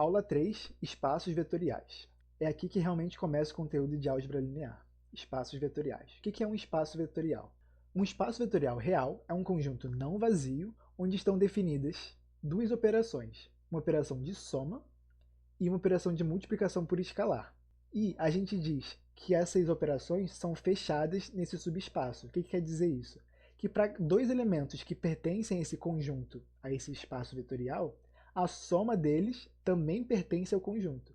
Aula 3, espaços vetoriais. É aqui que realmente começa o conteúdo de álgebra linear. Espaços vetoriais. O que é um espaço vetorial? Um espaço vetorial real é um conjunto não vazio onde estão definidas duas operações, uma operação de soma e uma operação de multiplicação por escalar. E a gente diz que essas operações são fechadas nesse subespaço. O que quer dizer isso? Que para dois elementos que pertencem a esse conjunto, a esse espaço vetorial, a soma deles também pertence ao conjunto.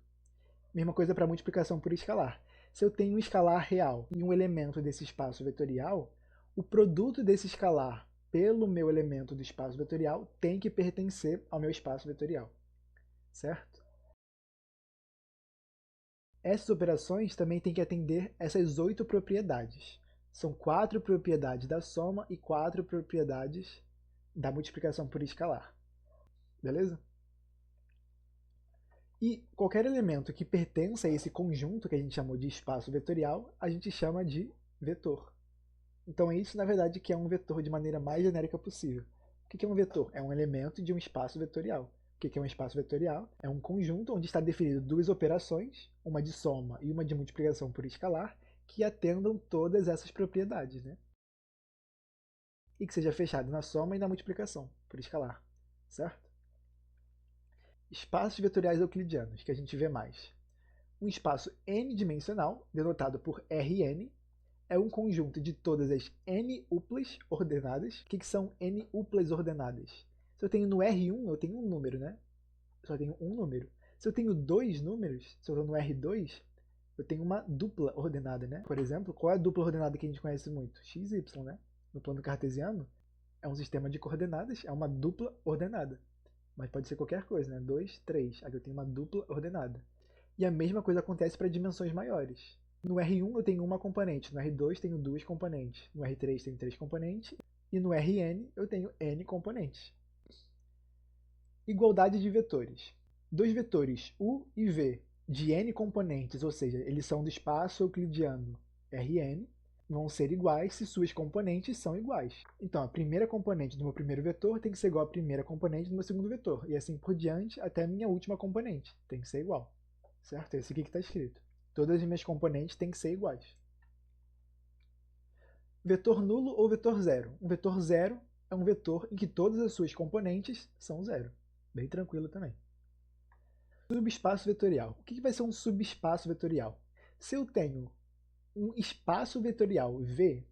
Mesma coisa para multiplicação por escalar. Se eu tenho um escalar real e um elemento desse espaço vetorial, o produto desse escalar pelo meu elemento do espaço vetorial tem que pertencer ao meu espaço vetorial, certo? Essas operações também têm que atender essas 8 propriedades. São 4 propriedades da soma e 4 propriedades da multiplicação por escalar. Beleza? E qualquer elemento que pertença a esse conjunto que a gente chamou de espaço vetorial, a gente chama de vetor. Então isso, na verdade, que é um vetor de maneira mais genérica possível. O que é um vetor? É um elemento de um espaço vetorial. O que é um espaço vetorial? É um conjunto onde está definido duas operações, uma de soma e uma de multiplicação por escalar, que atendam todas essas propriedades, né? E que seja fechado na soma e na multiplicação por escalar, certo? Espaços vetoriais euclidianos, que a gente vê mais. Um espaço n-dimensional, denotado por Rn, é um conjunto de todas as n-uplas ordenadas. O que são n-uplas ordenadas? Se eu tenho no R1, eu tenho um número, né? Eu só tenho um número. Se eu tenho dois números, se eu estou no R2, eu tenho uma dupla ordenada, né? Por exemplo, qual é a dupla ordenada que a gente conhece muito? X, Y, né? No plano cartesiano, é um sistema de coordenadas, é uma dupla ordenada. Mas pode ser qualquer coisa, né? 2, 3. Aqui eu tenho uma dupla ordenada. E a mesma coisa acontece para dimensões maiores. No R1 eu tenho uma componente, no R2 tenho duas componentes, no R3 tenho três componentes, e no Rn eu tenho n componentes. Igualdade de vetores. Dois vetores u e v de n componentes, ou seja, eles são do espaço euclidiano Rn, vão ser iguais se suas componentes são iguais. Então, a primeira componente do meu primeiro vetor tem que ser igual à primeira componente do meu segundo vetor, e assim por diante até a minha última componente tem que ser igual. Certo? É isso aqui que está escrito. Todas as minhas componentes têm que ser iguais. Vetor nulo ou vetor zero. Um vetor zero é um vetor em que todas as suas componentes são zero. Bem tranquilo também. Subespaço vetorial. O que vai ser um subespaço vetorial? Se eu tenho um espaço vetorial V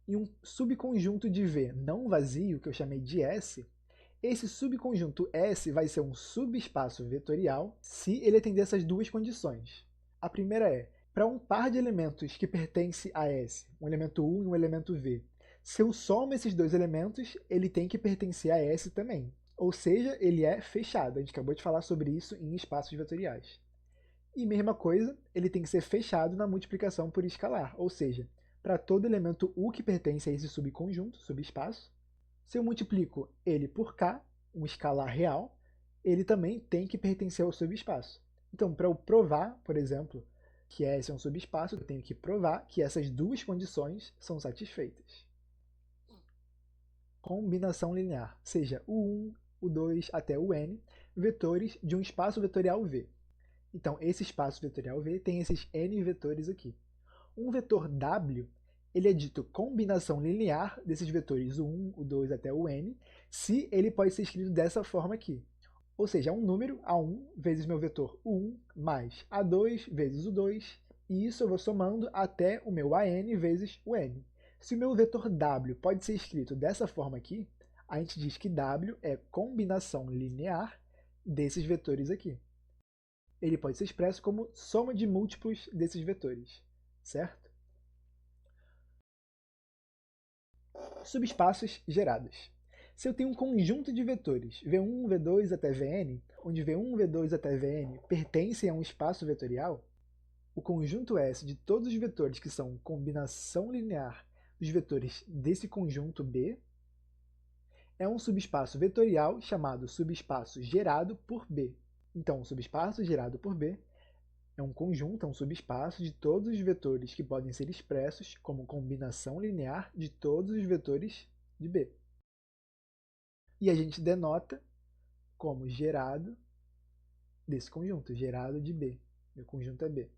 e um subconjunto de V não vazio, que eu chamei de S, esse subconjunto S vai ser um subespaço vetorial se ele atender essas duas condições. A primeira é, para um par de elementos que pertence a S, um elemento U e um elemento V, se eu somo esses dois elementos, ele tem que pertencer a S também. Ou seja, ele é fechado. A gente acabou de falar sobre isso em espaços vetoriais. E mesma coisa, ele tem que ser fechado na multiplicação por escalar. Ou seja, para todo elemento U que pertence a esse subconjunto, subespaço, se eu multiplico ele por K, um escalar real, ele também tem que pertencer ao subespaço. Então, para eu provar, por exemplo, que S é um subespaço, eu tenho que provar que essas duas condições são satisfeitas. Combinação linear, seja o 1, o 2 até o n, vetores de um espaço vetorial V. Então, esse espaço vetorial V tem esses n vetores aqui. Um vetor W ele é dito combinação linear desses vetores o 1, o 2 até o n, se ele pode ser escrito dessa forma aqui. Ou seja, é um número, A1 vezes meu vetor o1 mais A2 vezes o 2, e isso eu vou somando até o meu AN vezes o n. Se o meu vetor W pode ser escrito dessa forma aqui, a gente diz que W é combinação linear desses vetores aqui. Ele pode ser expresso como soma de múltiplos desses vetores, certo? Subespaços gerados. Se eu tenho um conjunto de vetores, V1, V2 até Vn, onde V1, V2 até Vn pertencem a um espaço vetorial, o conjunto S de todos os vetores que são combinação linear dos vetores desse conjunto B é um subespaço vetorial chamado subespaço gerado por B. Então, o subespaço gerado por B é um conjunto, é um subespaço de todos os vetores que podem ser expressos como combinação linear de todos os vetores de B. E a gente denota como gerado desse conjunto, gerado de B. Meu conjunto é B.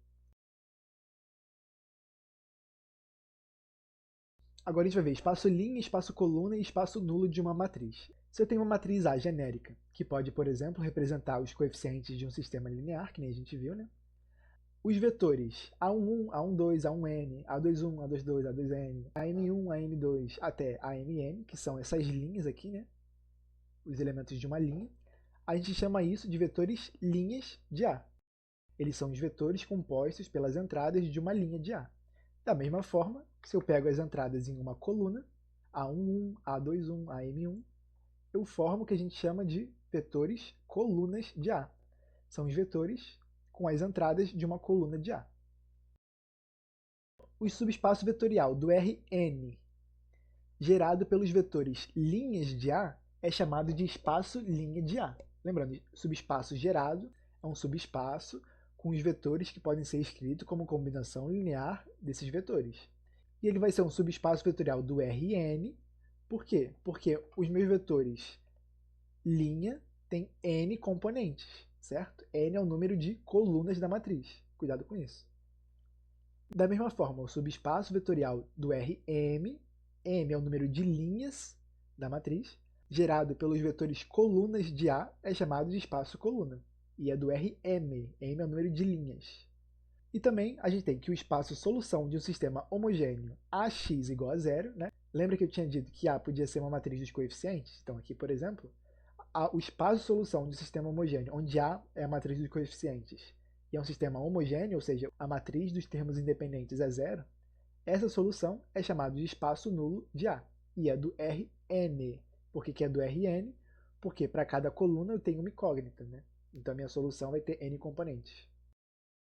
Agora a gente vai ver espaço linha, espaço coluna e espaço nulo de uma matriz. Se eu tenho uma matriz A genérica, que pode, por exemplo, representar os coeficientes de um sistema linear, que nem a gente viu, né? Os vetores A11, A12, A1n, A21, A22, A2n, AM1, AM2 até AMN, que são essas linhas aqui, né? Os elementos de uma linha, a gente chama isso de vetores linhas de A. Eles são os vetores compostos pelas entradas de uma linha de A. Da mesma forma, se eu pego as entradas em uma coluna, A11, A21, AM1, eu formo o que a gente chama de vetores colunas de A. São os vetores com as entradas de uma coluna de A. O subespaço vetorial do Rn, gerado pelos vetores linhas de A, é chamado de espaço linha de A. Lembrando, subespaço gerado é um subespaço com os vetores que podem ser escritos como combinação linear desses vetores. E ele vai ser um subespaço vetorial do Rn. Por quê? Porque os meus vetores linha têm n componentes, certo? N é o número de colunas da matriz. Cuidado com isso. Da mesma forma, o subespaço vetorial do Rm, m é o número de linhas da matriz, gerado pelos vetores colunas de A, é chamado de espaço coluna. E é do Rm, m é o número de linhas. E também a gente tem que o espaço solução de um sistema homogêneo AX igual a zero, né? Lembra que eu tinha dito que A podia ser uma matriz dos coeficientes? Então aqui, por exemplo, o espaço solução de um sistema homogêneo, onde A é a matriz dos coeficientes, e é um sistema homogêneo, ou seja, a matriz dos termos independentes é zero, essa solução é chamada de espaço nulo de A, e é do Rn. Por que é do Rn? Porque para cada coluna eu tenho uma incógnita, né? Então a minha solução vai ter n componentes.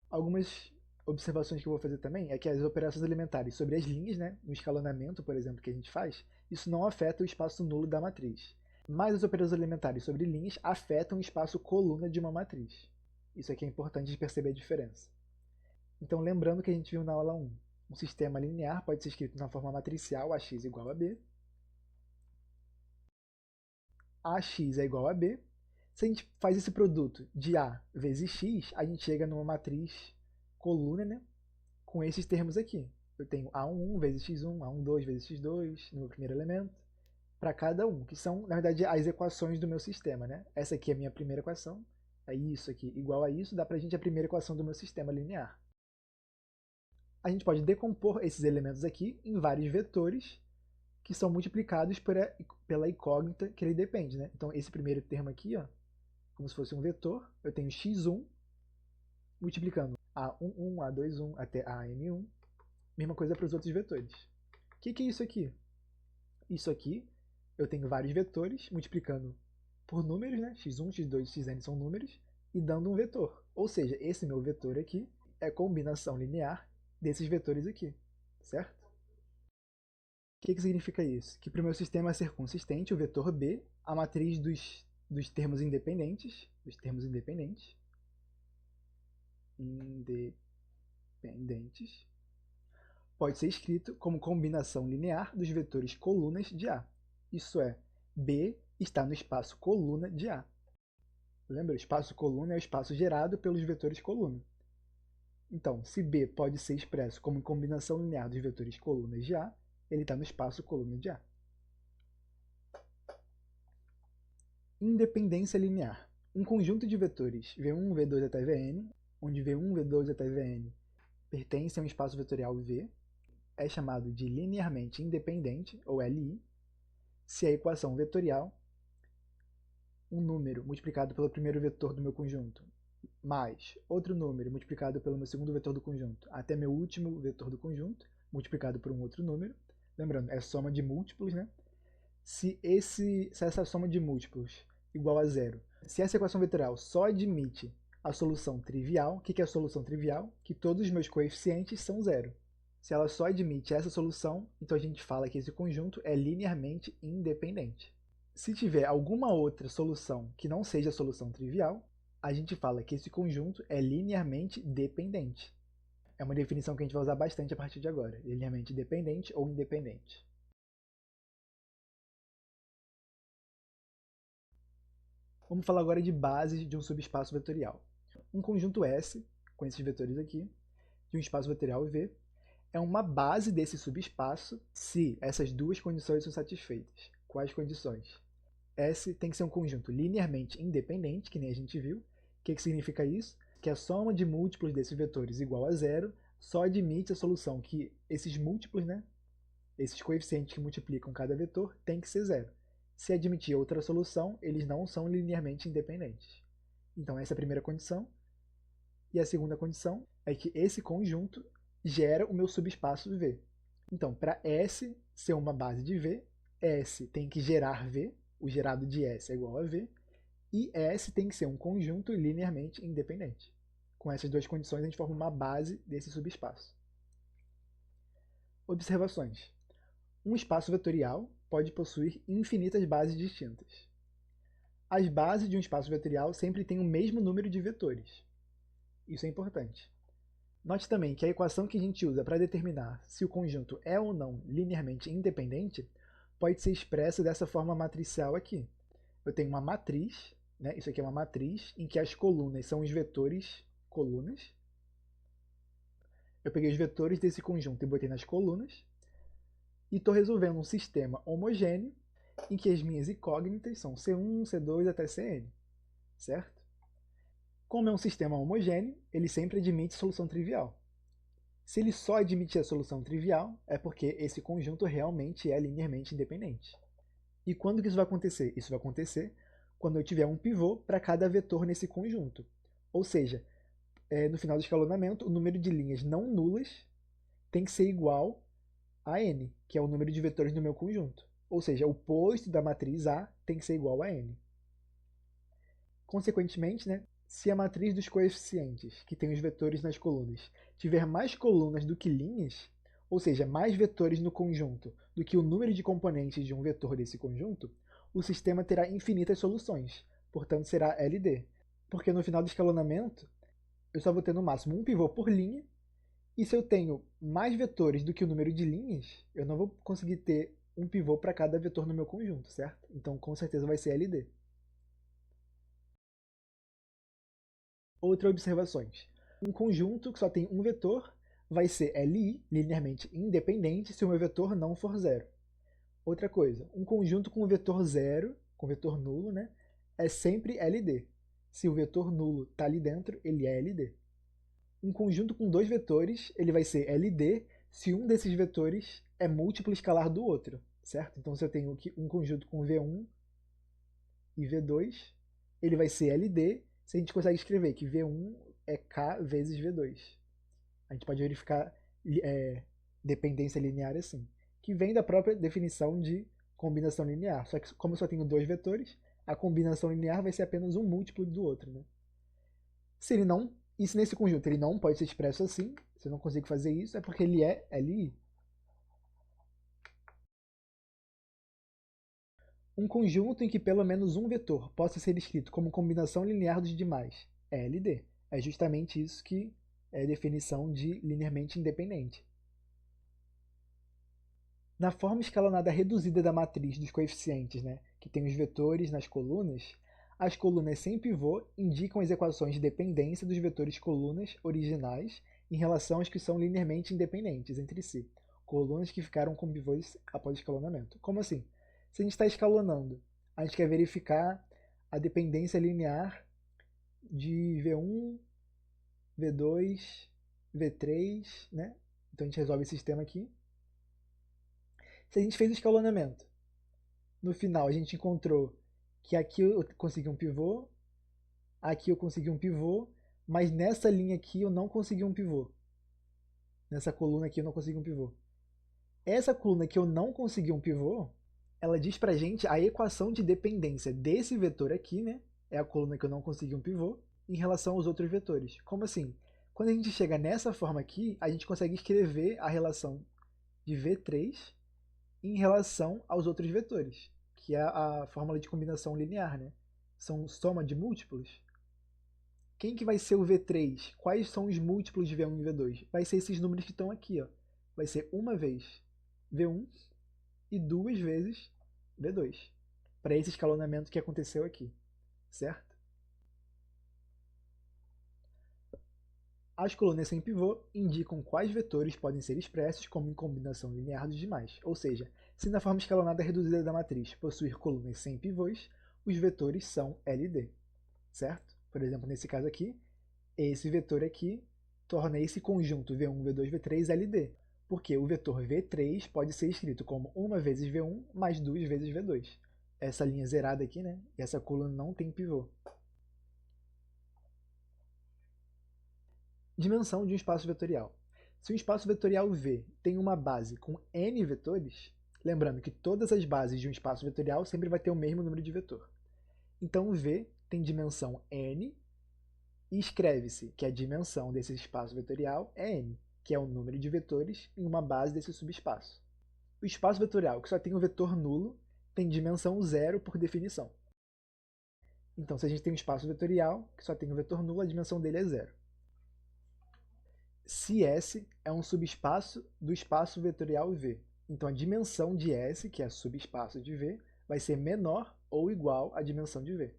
Algumas observações que eu vou fazer também é que as operações elementares sobre as linhas, né, no escalonamento, por exemplo, que a gente faz, isso não afeta o espaço nulo da matriz. Mas as operações elementares sobre linhas afetam o espaço coluna de uma matriz. Isso aqui é importante de perceber a diferença. Então, lembrando que a gente viu na aula 1, um sistema linear pode ser escrito na forma matricial, AX igual a B. AX é igual a B. Se a gente faz esse produto de A vezes X, a gente chega numa matriz coluna, né, com esses termos aqui. Eu tenho A11 vezes X1, A12 vezes X2 no meu primeiro elemento, para cada um, que são, na verdade, as equações do meu sistema, né? Essa aqui é a minha primeira equação, é isso aqui igual a isso, dá para a gente a primeira equação do meu sistema linear. A gente pode decompor esses elementos aqui em vários vetores que são multiplicados pela incógnita que ele depende, né? Então, esse primeiro termo aqui, ó, como se fosse um vetor, eu tenho x1 multiplicando A11, A21 até AM1. Mesma coisa para os outros vetores. O que é isso aqui? Isso aqui, eu tenho vários vetores multiplicando por números, né? x1, x2, xn são números, e dando um vetor. Ou seja, esse meu vetor aqui é combinação linear desses vetores aqui, certo? O que significa isso? Que para o meu sistema ser consistente, o vetor B, a matriz dos termos independentes, pode ser escrito como combinação linear dos vetores colunas de A. Isso é, B está no espaço coluna de A. Lembra? O espaço coluna é o espaço gerado pelos vetores coluna. Então, se B pode ser expresso como combinação linear dos vetores colunas de A, ele está no espaço coluna de A. Independência linear. Um conjunto de vetores V1, V2 até Vn, onde V1, V2 até Vn pertence a um espaço vetorial V, é chamado de linearmente independente, ou LI, se a equação vetorial, um número multiplicado pelo primeiro vetor do meu conjunto, mais outro número multiplicado pelo meu segundo vetor do conjunto, até meu último vetor do conjunto, multiplicado por um outro número. Lembrando, é soma de múltiplos, né? Se essa soma de múltiplos igual a zero, se essa equação vetorial só admite a solução trivial, o que é a solução trivial? Que todos os meus coeficientes são zero. Se ela só admite essa solução, então a gente fala que esse conjunto é linearmente independente. Se tiver alguma outra solução que não seja a solução trivial, a gente fala que esse conjunto é linearmente dependente. É uma definição que a gente vai usar bastante a partir de agora, linearmente dependente ou independente. Vamos falar agora de bases de um subespaço vetorial. Um conjunto S, com esses vetores aqui, de um espaço vetorial V, é uma base desse subespaço se essas duas condições são satisfeitas. Quais condições? S tem que ser um conjunto linearmente independente, que nem a gente viu. O que significa isso? Que a soma de múltiplos desses vetores igual a zero só admite a solução que esses múltiplos, né, esses coeficientes que multiplicam cada vetor, tem que ser zero. Se admitir outra solução, eles não são linearmente independentes. Então essa é a primeira condição. E a segunda condição é que esse conjunto gera o meu subespaço V. Então, para S ser uma base de V, S tem que gerar V, o gerado de S é igual a V, e S tem que ser um conjunto linearmente independente. Com essas duas condições, a gente forma uma base desse subespaço. Observações. Um espaço vetorial pode possuir infinitas bases distintas. As bases de um espaço vetorial sempre têm o mesmo número de vetores. Isso é importante. Note também que a equação que a gente usa para determinar se o conjunto é ou não linearmente independente pode ser expressa dessa forma matricial aqui. Eu tenho uma matriz, né? Isso aqui é uma matriz, em que as colunas são os vetores colunas. Eu peguei os vetores desse conjunto e botei nas colunas. E estou resolvendo um sistema homogêneo em que as minhas incógnitas são C1, C2 até Cn, certo? Como é um sistema homogêneo, ele sempre admite solução trivial. Se ele só admitir a solução trivial, é porque esse conjunto realmente é linearmente independente. E quando que isso vai acontecer? Isso vai acontecer quando eu tiver um pivô para cada vetor nesse conjunto. Ou seja, no final do escalonamento, o número de linhas não nulas tem que ser igual a n, que é o número de vetores no meu conjunto. Ou seja, o posto da matriz A tem que ser igual a n. Consequentemente, né, se a matriz dos coeficientes, que tem os vetores nas colunas, tiver mais colunas do que linhas, ou seja, mais vetores no conjunto do que o número de componentes de um vetor desse conjunto, o sistema terá infinitas soluções, portanto será LD. Porque no final do escalonamento, eu só vou ter no máximo um pivô por linha, e se eu tenho mais vetores do que o número de linhas, eu não vou conseguir ter um pivô para cada vetor no meu conjunto, certo? Então com certeza vai ser LD. Outras observações. Um conjunto que só tem um vetor vai ser LI, linearmente independente, se o meu vetor não for zero. Outra coisa, um conjunto com vetor zero, com vetor nulo, né, é sempre LD. Se o vetor nulo está ali dentro, ele é LD. Um conjunto com dois vetores, ele vai ser LD se um desses vetores é múltiplo escalar do outro, certo? Então se eu tenho um conjunto com V1 e V2, ele vai ser LD se a gente consegue escrever que V1 é K vezes V2. A gente pode verificar dependência linear assim, que vem da própria definição de combinação linear. Só que como eu só tenho dois vetores, a combinação linear vai ser apenas um múltiplo do outro, né? Se ele não, e se nesse conjunto ele não pode ser expresso assim, se eu não consigo fazer isso, é porque ele é LI. Um conjunto em que pelo menos um vetor possa ser escrito como combinação linear dos demais é LD. É justamente isso que é a definição de linearmente independente. Na forma escalonada reduzida da matriz dos coeficientes, né, que tem os vetores nas colunas, as colunas sem pivô indicam as equações de dependência dos vetores colunas originais em relação às que são linearmente independentes entre si, colunas que ficaram com pivôs após o escalonamento. Como assim? Se a gente está escalonando, a gente quer verificar a dependência linear de V1, V2, V3, né? Então a gente resolve esse sistema aqui. Se a gente fez o escalonamento, no final a gente encontrou que aqui eu consegui um pivô, aqui eu consegui um pivô, mas nessa linha aqui eu não consegui um pivô. Nessa coluna aqui eu não consegui um pivô. Essa coluna que eu não consegui um pivô, ela diz pra gente a equação de dependência desse vetor aqui, né? É a coluna que eu não consegui um pivô, em relação aos outros vetores. Como assim? Quando a gente chega nessa forma aqui, a gente consegue escrever a relação de V3 em relação aos outros vetores, que é a fórmula de combinação linear, né? São soma de múltiplos. Quem que vai ser o V3? Quais são os múltiplos de V1 e V2? Vai ser esses números que estão aqui, ó. Vai ser uma vez V1 e duas vezes V2, para esse escalonamento que aconteceu aqui, certo? As colunas sem pivô indicam quais vetores podem ser expressos como em combinação linear dos demais, ou seja, se na forma escalonada reduzida da matriz possuir colunas sem pivôs, os vetores são LD, certo? Por exemplo, nesse caso aqui, esse vetor aqui torna esse conjunto V1, V2, V3 LD, porque o vetor V3 pode ser escrito como 1 vezes V1 mais 2 vezes V2. Essa linha zerada aqui, né? E essa coluna não tem pivô. Dimensão de um espaço vetorial. Se um espaço vetorial V tem uma base com n vetores, lembrando que todas as bases de um espaço vetorial sempre vai ter o mesmo número de vetor. Então V tem dimensão n e escreve-se que a dimensão desse espaço vetorial é n, que é o número de vetores em uma base desse subespaço. O espaço vetorial que só tem um vetor nulo tem dimensão zero por definição. Então, se a gente tem um espaço vetorial que só tem um vetor nulo, a dimensão dele é zero. Se S é um subespaço do espaço vetorial V, então a dimensão de S, que é subespaço de V, vai ser menor ou igual à dimensão de V.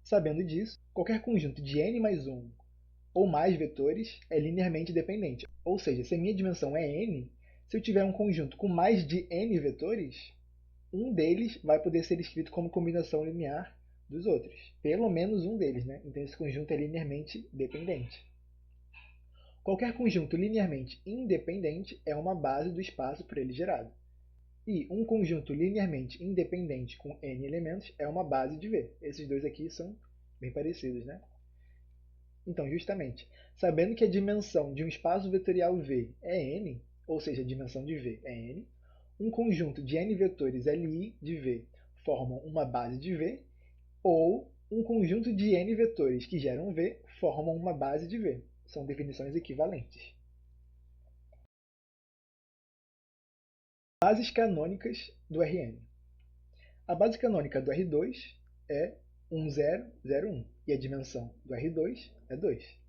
Sabendo disso, qualquer conjunto de n mais 1 ou mais vetores é linearmente dependente. Ou seja, se a minha dimensão é n, se eu tiver um conjunto com mais de n vetores, um deles vai poder ser escrito como combinação linear dos outros. Pelo menos um deles, né? Então esse conjunto é linearmente dependente. Qualquer conjunto linearmente independente é uma base do espaço por ele gerado. E um conjunto linearmente independente com n elementos é uma base de V. Esses dois aqui são bem parecidos, né? Então, justamente, sabendo que a dimensão de um espaço vetorial V é n, ou seja, a dimensão de V é n, um conjunto de n vetores Li de V formam uma base de V, ou um conjunto de n vetores que geram V formam uma base de V. São definições equivalentes. Bases canônicas do Rn. A base canônica do R2 é 1, 0, 0, 1, e a dimensão do R2 é 2.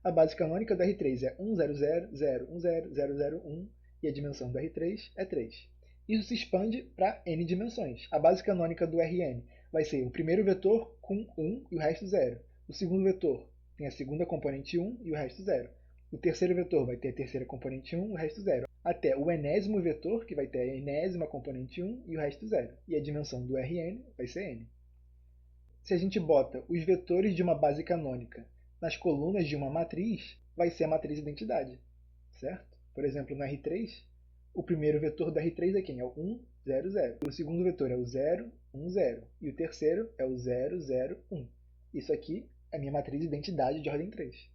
A base canônica do R3 é 1, 0, 0, 0, 1, 0, 0, 0, 1, e a dimensão do R3 é 3. Isso se expande para n dimensões. A base canônica do Rn vai ser o primeiro vetor com 1 e o resto 0. O segundo vetor tem a segunda componente 1 e o resto 0. O terceiro vetor vai ter a terceira componente 1 e o resto 0. Até o enésimo vetor, que vai ter a enésima componente 1 e o resto 0. E a dimensão do Rn vai ser n. Se a gente bota os vetores de uma base canônica nas colunas de uma matriz, vai ser a matriz identidade, certo? Por exemplo, no R3, o primeiro vetor do R3 é quem? É o 1, 0, 0. O segundo vetor é o 0, 1, 0. E o terceiro é o 0, 0, 1. Isso aqui é a minha matriz identidade de ordem 3.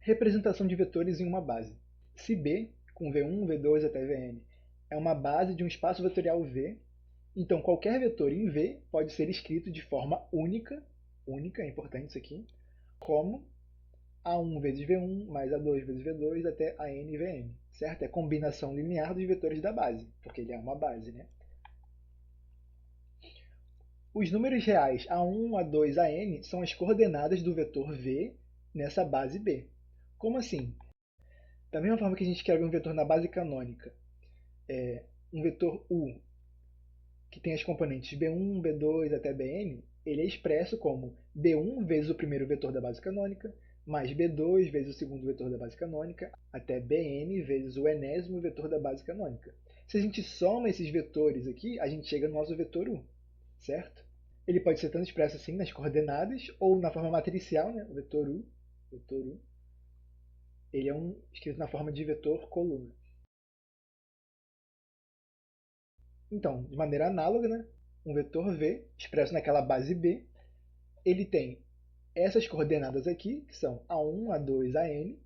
Representação de vetores em uma base. Se B, com V1, V2 até Vn, é uma base de um espaço vetorial V, então qualquer vetor em V pode ser escrito de forma única, é importante isso aqui, como A1 vezes V1 mais A2 vezes V2 até AN Vn, certo? É a combinação linear dos vetores da base, porque ele é uma base, né? Os números reais A1, A2, AN são as coordenadas do vetor V nessa base B. Como assim? Da mesma forma que a gente escreve um vetor na base canônica, um vetor U, que tem as componentes B1, B2 até Bn, ele é expresso como B1 vezes o primeiro vetor da base canônica, mais B2 vezes o segundo vetor da base canônica, até Bn vezes o enésimo vetor da base canônica. Se a gente soma esses vetores aqui, a gente chega no nosso vetor U, certo? Ele pode ser tanto expresso assim nas coordenadas, ou na forma matricial, né? O vetor U, ele é escrito na forma de vetor coluna. Então, de maneira análoga, né? Um vetor V, expresso naquela base B, ele tem essas coordenadas aqui, que são A1, A2, AN,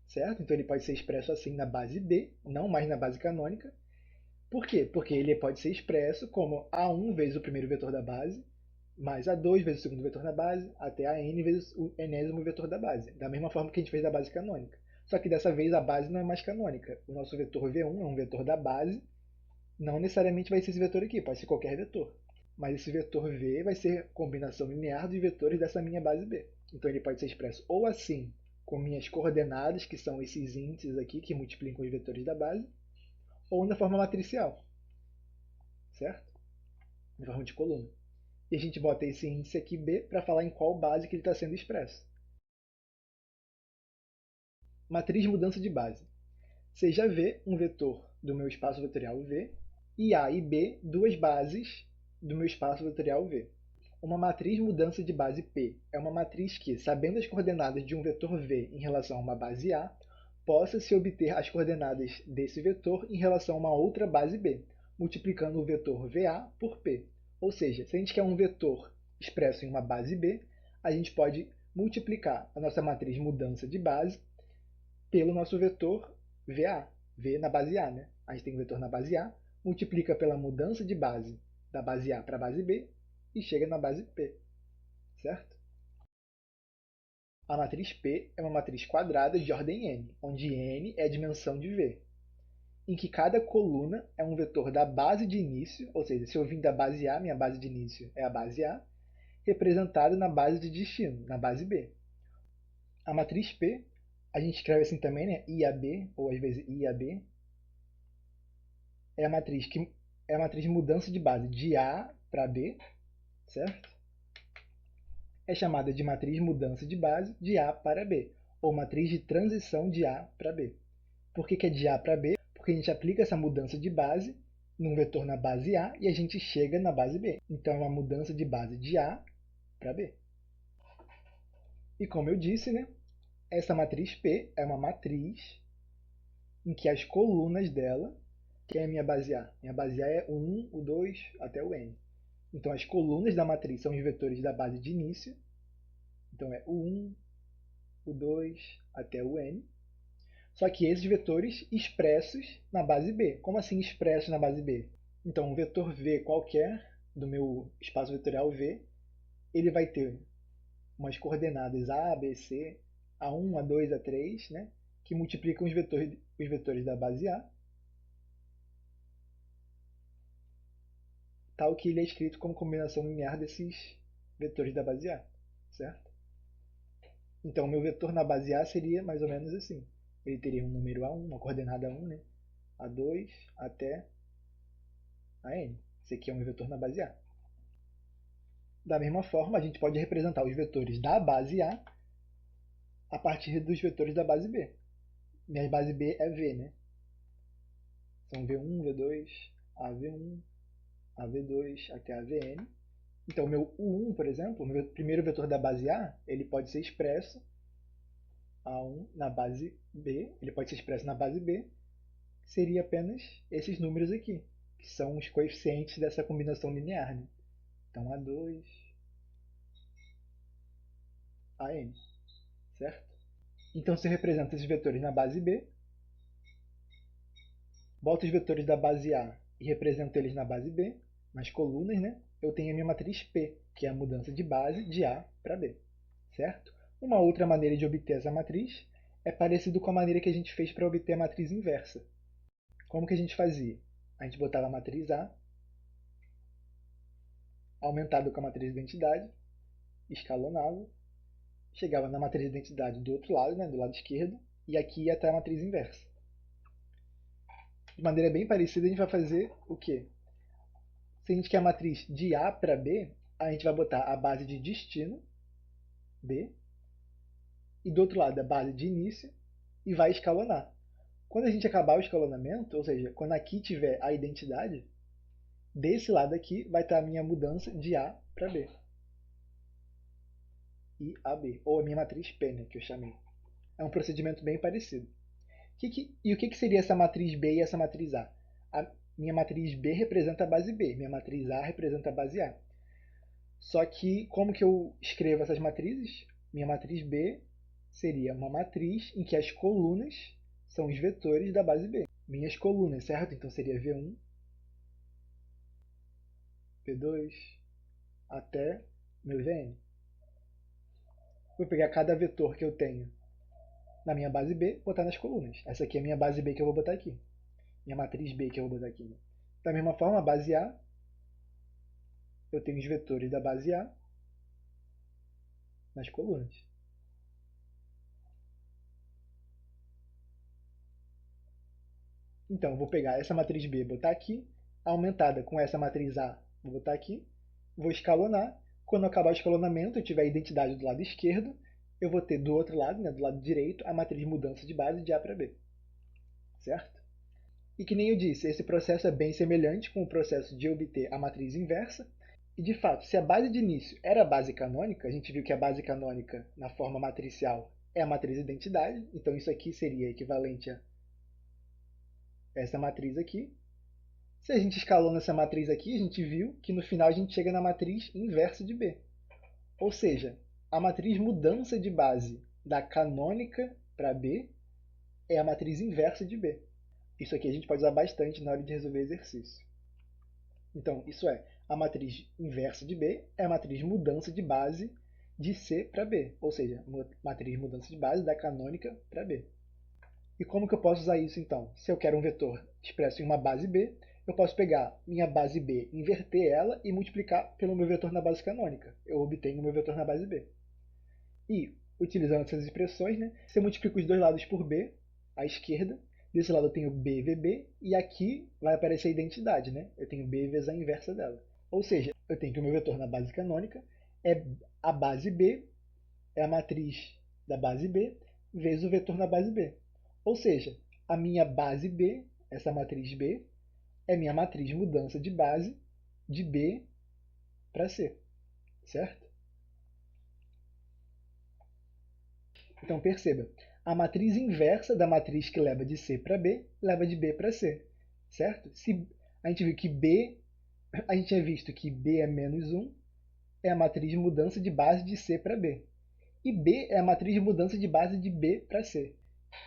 certo? Então ele pode ser expresso assim na base B, não mais na base canônica. Por quê? Porque ele pode ser expresso como A1 vezes o primeiro vetor da base, mais A2 vezes o segundo vetor da base, até AN vezes o enésimo vetor da base. Da mesma forma que a gente fez da base canônica. Só que dessa vez a base não é mais canônica. O nosso vetor V1 é um vetor da base, não necessariamente vai ser esse vetor aqui, pode ser qualquer vetor. Mas esse vetor V vai ser combinação linear de vetores dessa minha base B. Então ele pode ser expresso ou assim, com minhas coordenadas, que são esses índices aqui, que multiplicam os vetores da base, ou na forma matricial, certo? Na forma de coluna. E a gente bota esse índice aqui B para falar em qual base que ele está sendo expresso. Matriz mudança de base. Seja V um vetor do meu espaço vetorial V e A e B duas bases do meu espaço vetorial V. Uma matriz mudança de base P é uma matriz que, sabendo as coordenadas de um vetor V em relação a uma base A, possa se obter as coordenadas desse vetor em relação a uma outra base B, multiplicando o vetor VA por P. Ou seja, se a gente quer um vetor expresso em uma base B, a gente pode multiplicar a nossa matriz mudança de base pelo nosso vetor VA, V na base A, né? A gente tem um vetor na base A, multiplica pela mudança de base da base A para a base B e chega na base P, certo? A matriz P é uma matriz quadrada de ordem n, onde n é a dimensão de V, em que cada coluna é um vetor da base de início, ou seja, se eu vim da base A, minha base de início é a base A, representado na base de destino, na base B. A matriz P, a gente escreve assim também, né? IAB, ou às vezes IAB, é a matriz de mudança de base de A para B, certo? É chamada de matriz mudança de base de A para B, ou matriz de transição de A para B. Por que é de A para B? Porque a gente aplica essa mudança de base num vetor na base A e a gente chega na base B. Então é uma mudança de base de A para B. E como eu disse, né, essa matriz P é uma matriz em que as colunas dela, que é a minha base A? Minha base A é o 1, o 2 até o n. Então as colunas da matriz são os vetores da base de início. Então é o 1, o 2 até o n. Só que esses vetores expressos na base B. Como assim expressos na base B? Então um vetor V qualquer do meu espaço vetorial V, ele vai ter umas coordenadas A, B, C, A1, A2, A3, né, que multiplicam os vetores da base A, tal que ele é escrito como combinação linear desses vetores da base A, certo? Então, o meu vetor na base A seria mais ou menos assim. Ele teria um número A1, uma coordenada 1, né? A2 até a n. Esse aqui é um vetor na base A. Da mesma forma, a gente pode representar os vetores da base a partir dos vetores da base B. Minha base B é V, né? São V1, V2, AV1, AV2 até AVN. Então, o meu U1, por exemplo, o meu primeiro vetor da base A, ele pode ser expresso A1 na base B, ele pode ser expresso na base B, seria apenas esses números aqui, que são os coeficientes dessa combinação linear, né? Então, A2, AN, certo? Então, se eu represento esses vetores na base B, boto os vetores da base A e represento eles na base B, nas colunas, né? Eu tenho a minha matriz P, que é a mudança de base de A para B, certo? Uma outra maneira de obter essa matriz é parecido com a maneira que a gente fez para obter a matriz inversa. Como que a gente fazia? A gente botava a matriz A, aumentado com a matriz de identidade, escalonava, chegava na matriz de identidade do outro lado, né, do lado esquerdo, e aqui ia até a matriz inversa. De maneira bem parecida, a gente vai fazer o quê? Se a gente quer a matriz de A para B, a gente vai botar a base de destino, B, e do outro lado a base de início, e vai escalonar. Quando a gente acabar o escalonamento, ou seja, quando aqui tiver a identidade, desse lado aqui vai estar a minha mudança de A para B. E AB, ou a minha matriz P, né, que eu chamei. É um procedimento bem parecido. E o que seria essa matriz B e essa matriz A? A minha matriz B representa a base B, minha matriz A representa a base A. Só que, como que eu escrevo essas matrizes? Minha matriz B seria uma matriz em que as colunas são os vetores da base B. Minhas colunas, certo? Então seria V1, V2, até meu Vn. Vou pegar cada vetor que eu tenho na minha base B, botar nas colunas. Essa aqui é a minha base B que eu vou botar aqui. Minha matriz B que eu vou botar aqui. Da mesma forma, a base A, eu tenho os vetores da base A nas colunas. Então, eu vou pegar essa matriz B, botar aqui, aumentada com essa matriz A, vou botar aqui, vou escalonar. Quando acabar o escalonamento, eu tiver a identidade do lado esquerdo, eu vou ter do outro lado, né, do lado direito, a matriz mudança de base de A para B. Certo? E que nem eu disse, esse processo é bem semelhante com o processo de obter a matriz inversa. E de fato, se a base de início era a base canônica, a gente viu que a base canônica na forma matricial é a matriz identidade, então isso aqui seria equivalente a essa matriz aqui. Se a gente escalou nessa matriz aqui, a gente viu que no final a gente chega na matriz inversa de B. Ou seja, a matriz mudança de base da canônica para B é a matriz inversa de B. Isso aqui a gente pode usar bastante na hora de resolver exercício. Então, isso é, a matriz inversa de B é a matriz mudança de base de C para B, ou seja, matriz mudança de base da canônica para B. E como que eu posso usar isso então? Se eu quero um vetor expresso em uma base B, eu posso pegar minha base B, inverter ela e multiplicar pelo meu vetor na base canônica. Eu obtenho o meu vetor na base B. E, utilizando essas expressões, né, se eu multiplico os dois lados por B, à esquerda, desse lado eu tenho B, VB, e aqui vai aparecer a identidade, né? Eu tenho B vezes a inversa dela. Ou seja, eu tenho que o meu vetor na base canônica é a base B, é a matriz da base B, vezes o vetor na base B. Ou seja, a minha base B, essa matriz B, é minha matriz mudança de base de B para C, certo? Então perceba, a matriz inversa da matriz que leva de C para B, leva de B para C, certo? Se a gente viu que B, a gente tinha visto que B é menos 1, é a matriz de mudança de base de C para B. E B é a matriz de mudança de base de B para C.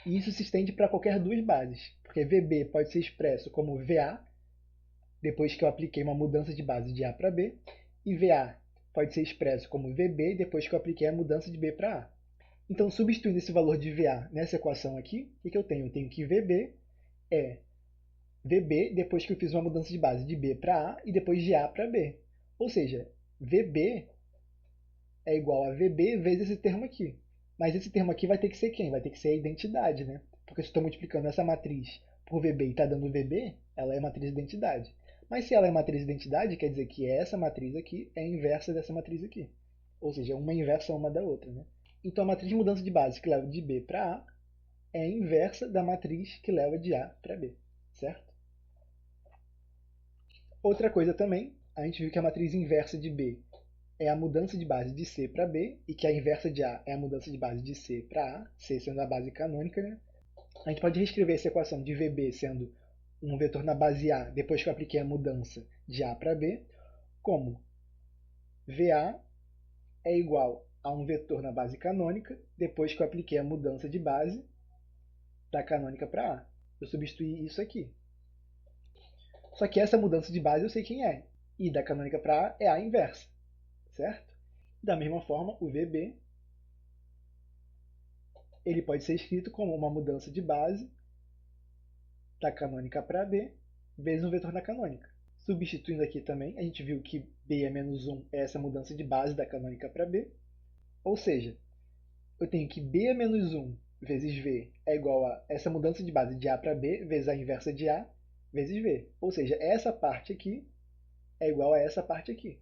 E isso se estende para qualquer duas bases, porque VB pode ser expresso como VA, depois que eu apliquei uma mudança de base de A para B, e VA pode ser expresso como VB, depois que eu apliquei a mudança de B para A. Então, substituindo esse valor de VA nessa equação aqui, o que eu tenho? Eu tenho que VB é VB depois que eu fiz uma mudança de base de B para A e depois de A para B. Ou seja, VB é igual a VB vezes esse termo aqui. Mas esse termo aqui vai ter que ser quem? Vai ter que ser a identidade, né? Porque se eu estou multiplicando essa matriz por VB e está dando VB, ela é matriz identidade. Mas se ela é matriz identidade, quer dizer que essa matriz aqui é a inversa dessa matriz aqui. Ou seja, uma inversa uma da outra, né? Então, a matriz de mudança de base que leva de B para A é a inversa da matriz que leva de A para B, certo? Outra coisa também, a gente viu que a matriz inversa de B é a mudança de base de C para B e que a inversa de A é a mudança de base de C para A, C sendo a base canônica, né? A gente pode reescrever essa equação de VB sendo um vetor na base A depois que eu apliquei a mudança de A para B, como VA é igual a um vetor na base canônica depois que eu apliquei a mudança de base da canônica para A. Eu substituí isso aqui. Só que essa mudança de base eu sei quem é. E da canônica para A é a inversa, certo? Da mesma forma, o VB ele pode ser escrito como uma mudança de base da canônica para B vezes um vetor na canônica. Substituindo aqui também, a gente viu que B é menos 1 é essa mudança de base da canônica para B. Ou seja, eu tenho que B é menos 1 vezes V é igual a essa mudança de base de A para B vezes a inversa de A vezes V. Ou seja, essa parte aqui é igual a essa parte aqui.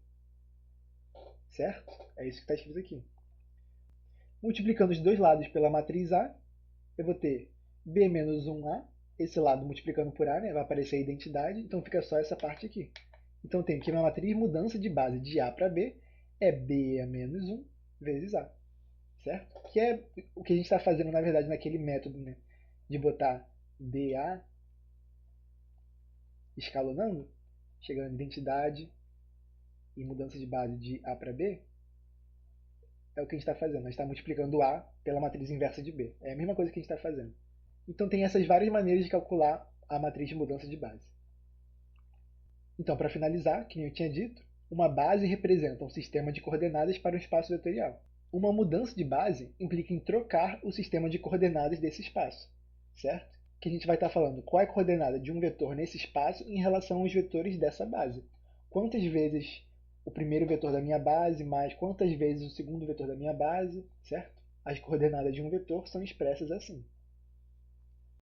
Certo? É isso que está escrito aqui. Multiplicando os dois lados pela matriz A, eu vou ter B menos 1A, esse lado multiplicando por A, né, vai aparecer a identidade, então fica só essa parte aqui. Então eu tenho que minha matriz mudança de base de A para B é B a menos 1 vezes A. Certo? Que é o que a gente está fazendo, na verdade, naquele método, né, de botar BA escalonando, chegando em identidade e mudança de base de A para B, é o que a gente está fazendo. A gente está multiplicando A pela matriz inversa de B. É a mesma coisa que a gente está fazendo. Então tem essas várias maneiras de calcular a matriz de mudança de base. Então, para finalizar, que nem eu tinha dito, uma base representa um sistema de coordenadas para um espaço vetorial. Uma mudança de base implica em trocar o sistema de coordenadas desse espaço, certo? Que a gente vai estar falando qual é a coordenada de um vetor nesse espaço em relação aos vetores dessa base. Quantas vezes o primeiro vetor da minha base mais quantas vezes o segundo vetor da minha base, certo? As coordenadas de um vetor são expressas assim.